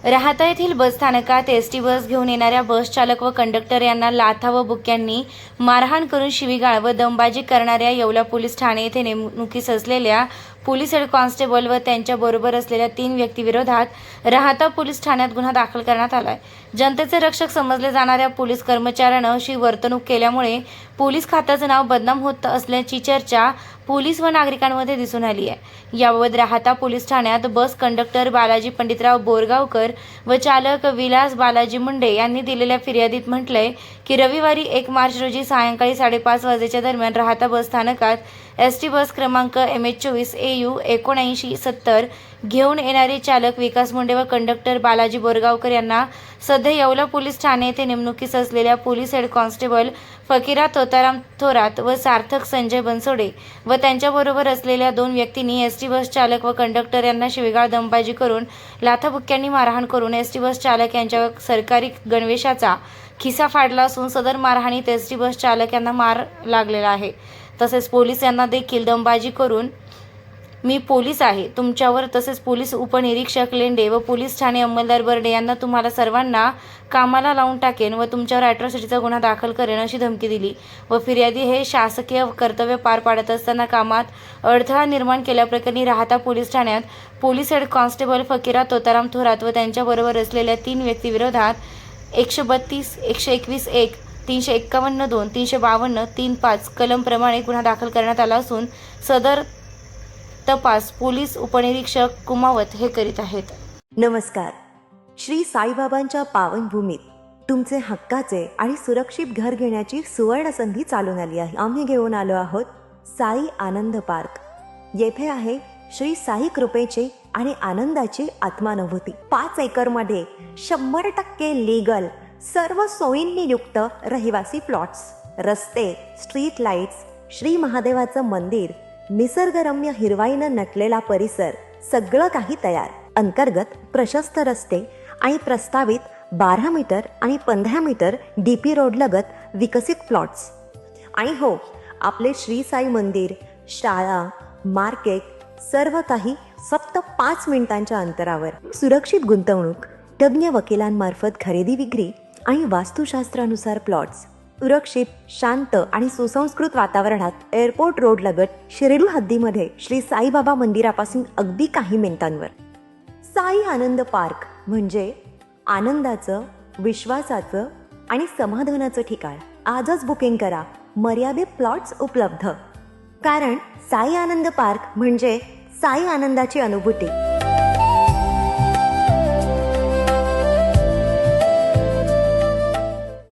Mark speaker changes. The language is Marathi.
Speaker 1: राहाता येथील बसस्थानकात एसटी बस घेऊन येणाऱ्या बस चालक व कंडक्टर यांना लाथा व बुक्क्यांनी मारहाण करून शिवीगाळ व दमबाजी करणाऱ्या येवला पोलीस ठाणे येथे नेमणुकीस असलेल्या पोलीस हेड कॉन्स्टेबल व त्यांच्याबरोबर असलेल्या 3 व्यक्तीविरोधात राहाता पोलीस ठाण्यात गुन्हा दाखल करण्यात आला आहे। जनतेचे रक्षक समजले जाणाऱ्या पोलीस कर्मचाऱ्यानं अशी वर्तणूक केल्यामुळे पोलीस खात्याचं नाव बदनाम होत असल्याची चर्चा पोलीस व नागरिकांमध्ये दिसून आली आहे। याबाबत राहाता पोलीस ठाण्यात बस कंडक्टर बालाजी पंडितराव बोरगावकर व चालक विलास बालाजी मुंडे यांनी दिलेल्या फिर्यादीत म्हटलंय की रविवारी 1 मार्च रोजी सायंकाळी 5:30 वाजेच्या दरम्यान राहाता बस स्थानकात एसटी बस क्रमांक MH24 AU 7970 घेऊन येणारे चालक विकास मुंडे व कंडक्टर बालाजी बोरगावकर यांना सध्या येवला पोलीस ठाणे येथे नेमणुकीस असलेल्या पोलीस हेड कॉन्स्टेबल फकीरा तोताराम थोरात व सार्थक संजय बनसोडे व त्यांच्याबरोबर असलेल्या 2 व्यक्तींनी एसटी बस चालक व कंडक्टर यांना शिवीगाळ दमबाजी करून लाथाबुक्क्यांनी मारहाण करून एसटी बस चालक यांच्या सरकारी गणवेशाचा खिसा फाडला असून सदर मारहाणीत एसटी बस चालक यांना मार लागलेला आहे। तसेच पोलीस यांना देखील दमबाजी करून मी पोलीस आहे तुमच्यावर, तसेच पोलीस उपनिरीक्षक लेंडे व पोलीस ठाणे अंमलदार बर्डे यांना तुम्हाला सर्वांना कामाला लावून टाकेन व तुमच्यावर अॅट्रॉसिटीचा गुन्हा दाखल करेन अशी धमकी दिली व फिर्यादी हे शासकीय कर्तव्य पार पाडत असताना कामात अडथळा निर्माण केल्याप्रकरणी राहाता पोलीस ठाण्यात पोलीस हेड कॉन्स्टेबल फकीरा तोताराम थोरात व त्यांच्याबरोबर असलेल्या 3 व्यक्तीविरोधात 132, 121(1), 351(2), 352, 3(5) कलमप्रमाणे गुन्हा दाखल करण्यात आला असून सदर तपास पोलीस उपनिरीक्षक कुमावत हे करीत आहेत।
Speaker 2: नमस्कार। श्री साईबाबांच्या पावनभूमीत तुमचे हक्काचे आणि सुरक्षित घर घेण्याची सुवर्ण संधी चालून आली आहे। आम्ही घेऊन आलो आहोत साई आनंद पार्क। येथे आहे श्री साई कृपेची आणि आनंदाची आत्मानुभूती। 5 एकरमध्ये 100% लीगल सर्व सोयींनी युक्त रहिवासी प्लॉट्स, रस्ते, स्ट्रीट लाईट्स, श्री महादेवाचं मंदिर, निसर्गरम्य हिरवाईनं नटलेला परिसर, सगळं काही तयार। अंतर्गत प्रशस्त रस्ते आणि प्रस्तावित 12 मीटर आणि 15 मीटर DP रोड लगत विकसित प्लॉट्स। आणि हो, आपले श्री साई मंदिर, शाळा, मार्केट सर्व काही फक्त 5 मिनिटांच्या अंतरावर। सुरक्षित गुंतवणूक, तज्ञ वकिलांमार्फत खरेदी विक्री आणि वास्तुशास्त्रानुसार प्लॉट्स, सुरक्षित, शांत आणि सुसंस्कृत वातावरणात एअरपोर्ट रोड लगत शिर्डी हद्दीमध्ये श्री साईबाबा मंदिरापासून अगदी काही मिनिटांवर। साई आनंद पार्क म्हणजे आनंदाचं, विश्वासाचं आणि समाधानाचं ठिकाण। आजच बुकिंग करा। मर्यादित प्लॉट्स उपलब्ध। कारण साई आनंद पार्क म्हणजे साई आनंदाची अनुभूती।